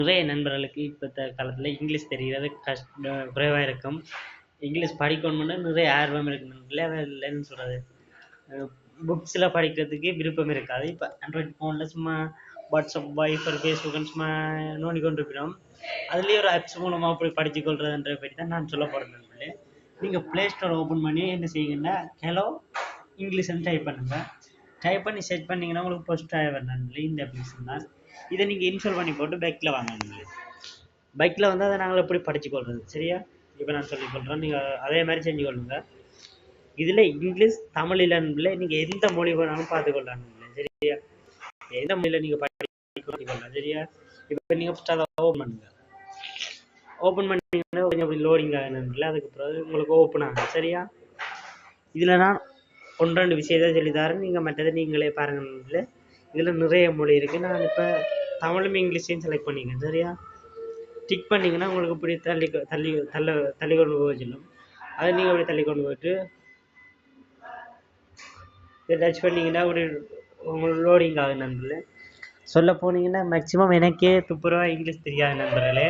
நிறைய நண்பர்களுக்கு இப்பத்த காலத்துல இங்கிலீஷ் தெரிகிறது குறைவா இருக்கும். இங்கிலீஷ் படிக்கணும்னு நிறைய ஆர்வம் இருக்கு நண்பர்களே. அது இல்லைன்னு சொல்றது. புக்ஸ்ல படிக்கிறதுக்கு விருப்பம் இருக்காது. இப்ப ஆண்ட்ராய்ட் ஃபோன்ல சும்மா வாட்ஸ்அப், வைபர், ஃபேஸ்புக்னு சும்மா நோண்டி கொண்டிருக்கிறோம். அதுலயே ஒரு ஆப்ஸ் மூலமா போய் படிச்சு கொள்றதுன்ற பற்றி தான் நான் சொல்ல போறேன் நண்பர்களே. நீங்க பிளே ஸ்டோர் ஓபன் பண்ணி என்ன செய்யுங்கன்னா ஹலோ இங்கிலீஷ்னு டைப் பண்ணுங்க. டைப் பண்ணி செர்ச் பண்ணீங்கன்னா உங்களுக்கு ஃபர்ஸ்ட் வரும் நண்பர்களே இந்த அப்ளிகேஷன் தான். இதை நீங்க இன்ஸ்டால் பண்ணி போட்டு பைக்ல வாங்க நண்பர்களே. பைக்ல வந்து அதை நாங்கள் எப்படி படிச்சு கொள்றது சரியா? இப்போ நான் சொல்லிக் கொள்றேன், நீங்க அதே மாதிரி செஞ்சு கொள்ளுங்க. இதுல இங்கிலீஷ், தமிழ் இல்லைன்னு நீங்க எந்த மொழி வேணாலும் பார்த்துக்கொள்ளலாம் சரியா? எந்த மொழியில நீங்க படிக்கலாம் சரியா? இப்போ நீங்க ஃபர்ஸ்ட் அதை ஓப்பன் பண்ணுங்க. ஓப்பன் பண்ணீங்கன்னா கொஞ்சம் அப்படி லோடிங் ஆகணும்ல, அதுக்கு பிறகு உங்களுக்கு ஓப்பன் ஆகும் சரியா? இதுல நான் ஒன்று ரெண்டு விஷயத்தை சொல்லித்தரேன், நீங்க மற்றதை நீங்களே பாருங்க. இதுல நிறைய மொழி இருக்கு. நான் இப்ப தமிழும் இங்கிலீஷையும் செலக்ட் பண்ணிக்கிறேன் சரியா? டிக் பண்ணீங்கன்னா உங்களுக்கு இப்படி தள்ளி கொண்டு போக சொல்லும். அதை நீங்கள் அப்படி தள்ளி கொண்டு போயிட்டு டச் பண்ணீங்கன்னா அப்படி உங்களுக்கு லோடிங் ஆகும் நண்பர்களே. சொல்ல போனீங்கன்னா மேக்ஸிமம் எனக்கே துப்புரவா இங்கிலீஷ் தெரியாது நண்பர்களே.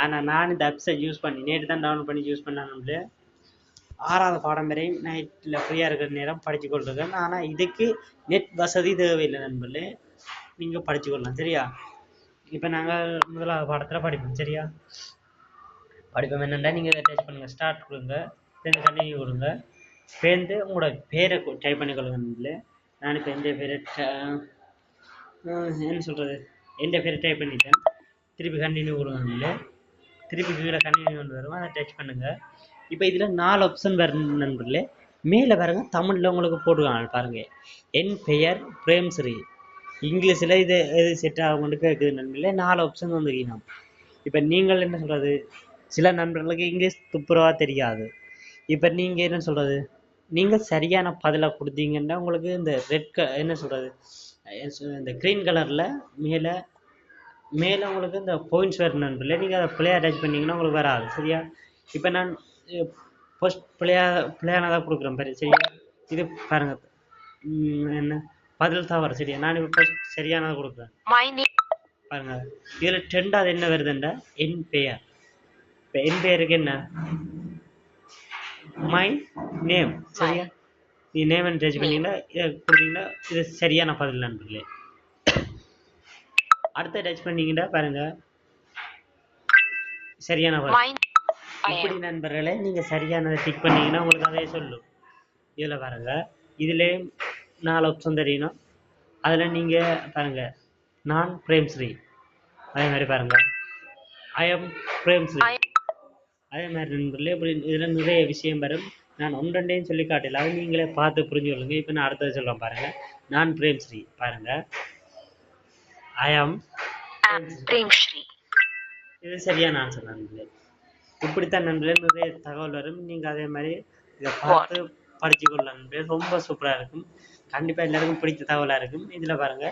ஆனால் நான் இந்த ஆப்ஸை யூஸ் பண்ணி நேற்று தான் டவுன்லோட் பண்ணி யூஸ் பண்ணேன் நண்பர்களே. 6வது பாடம் வரையும் நைட்டில் ஃப்ரீயாக இருக்கிற நேரம் படித்து கொண்டிருக்கேன். ஆனால் இதுக்கு நெட் வசதி தேவையில்லை நண்பர்களே, நீங்கள் படித்து கொள்ளலாம் சரியா? இப்போ நாங்கள் முதலாவது பாடத்தில் படிப்போம் சரியா? படிப்போம் என்னென்னா நீங்கள் டச் பண்ணுங்கள், ஸ்டார்ட் கொடுங்க, சேர்ந்து கண்டினியூ கொடுங்க, சேர்ந்து உங்களோட பேரை டைப் பண்ணிக்கொள்ளுங்க நண்பர்களே. நான் இப்போ எந்த பேரை என்ன சொல்கிறது, எந்த பேரை டைப் பண்ணிட்டேன். திருப்பி கண்டினியூ கொடுங்க நண்பர்களே. திருப்பி கீழே கண்டினியூ கொண்டு வரும், அதை டச் பண்ணுங்கள். இப்போ இதில் 4 ஆப்ஷன் வரும் நண்பர்களே. மேலே பாருங்க தமிழில் உங்களுக்கு போட்டுருக்காங்க பாருங்க, என் பெயர் பிரேம்ஸ்ரீ. இங்கிலீஷில் இது எது செட் ஆகும்னு கேட்குது நண்பர்களே. 4 ஆப்ஷன் வந்துருக்கீங்க. இப்போ நீங்கள் என்ன சொல்கிறது, சில நண்பர்களுக்கு இங்கிலீஷ் துப்புரவாக தெரியாது. இப்போ நீங்கள் என்ன சொல்கிறது, நீங்கள் சரியான பதிலாக கொடுத்தீங்கன்னா உங்களுக்கு இந்த என்ன சொல்கிறது, இந்த க்ரீன் கலரில் மேலே உங்களுக்கு இந்த பாயிண்ட்ஸ் வரும் நண்பர்களே. நீங்கள் அதை பிள்ளையாக டச் பண்ணிங்கன்னா உங்களுக்கு வராது சரியா? இப்போ நான் ஃபர்ஸ்ட் பிள்ளையானதாக கொடுக்குறேன் பாரு சரியா? இது பாருங்க என்ன பதில் தவறு சரியா? நான் இப்போ ஃபர்ஸ்ட் சரியானதாக கொடுக்குறேன் பாருங்க. இதில் 2வது என்ன வருதுண்டா, என் பெயர். இப்போ என் பெயருக்கு என்ன, மை நேம் சரியா? நீ நேம் டச் பண்ணீங்கன்னா இதை கொடுத்தீங்கன்னா இது சரியான பதில் நண்பர்களே. அடுத்த டச் பண்ணீங்கன்னா பாருங்க சரியான பதில். இப்படி நண்பர்களே நீங்கள் சரியானதை டிக் பண்ணீங்கன்னா உங்களுக்கு அதே சொல்லும். இதில் பாருங்க, இதுலேயே 4 ஆப்ஷன் தெரியணும். அதில் நீங்கள் பாருங்க, நான் பிரேம்ஸ்ரீ, அதே மாதிரி பாருங்க ஐ எம் பிரேம்ஸ்ரீ, அதே மாதிரி நண்பர்களே. இப்படி இதில் நிறைய விஷயம் வரும். நான் ஒன்றண்டையும் சொல்லி காட்டல, அது நீங்களே பார்த்து புரிஞ்சு கொள்ளுங்க. இப்போ நான் அடுத்தது சொல்கிறேன் பாருங்க, நான் பிரேம்ஸ்ரீ பாருங்க, ஐ எம் பிரேம்ஸ்ரீ. இது சரியான ஆன்சர் நண்பர்களே. இப்படித்தான் நண்பர்களே நிறைய தகவல் வரும். நீங்கள் அதே மாதிரி இதை பார்த்து படிச்சு கொள்ளலாம் நண்பர்களே. ரொம்ப சூப்பராக இருக்கும். கண்டிப்பாக எல்லாருக்கும் பிடித்த தகவலாக இருக்கும். இதில் பாருங்க,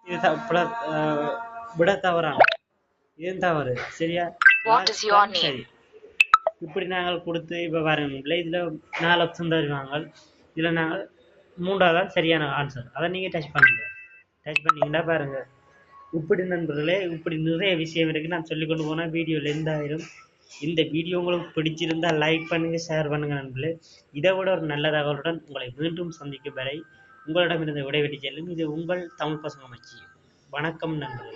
இது விட தவறான, இதுவும் தவறு சரியா? சரி, இப்படி நாங்கள் கொடுத்து இப்போ பாருங்க நண்பர்களே, இதில் 4 ஆப்ஷன் தருவாங்க. இதில் நாங்கள் 3வது சரியான ஆன்சர், அதை நீங்கள் டச் பண்ணுங்க. டச் பண்ணீங்கன்னா பாருங்க, இப்படி நண்பர்களே இப்படி நிறைய விஷயம் இருக்குது. நான் சொல்லி கொண்டு போனால் வீடியோ லென்த் ஆயிரும். இந்த வீடியோ உங்களுக்கு பிடிச்சிருந்தா லைக் பண்ணுங்க, ஷேர் பண்ணுங்க நண்பர்களே. இதை விட ஒரு நல்ல தகவலுடன் உங்களை மீண்டும் சந்திக்கும் வரை உங்களிடமிருந்து விடைபெற்று செல்லும் இது உங்கள் தமிழ் பசங்க மச்சி. வணக்கம் நண்பர்களே.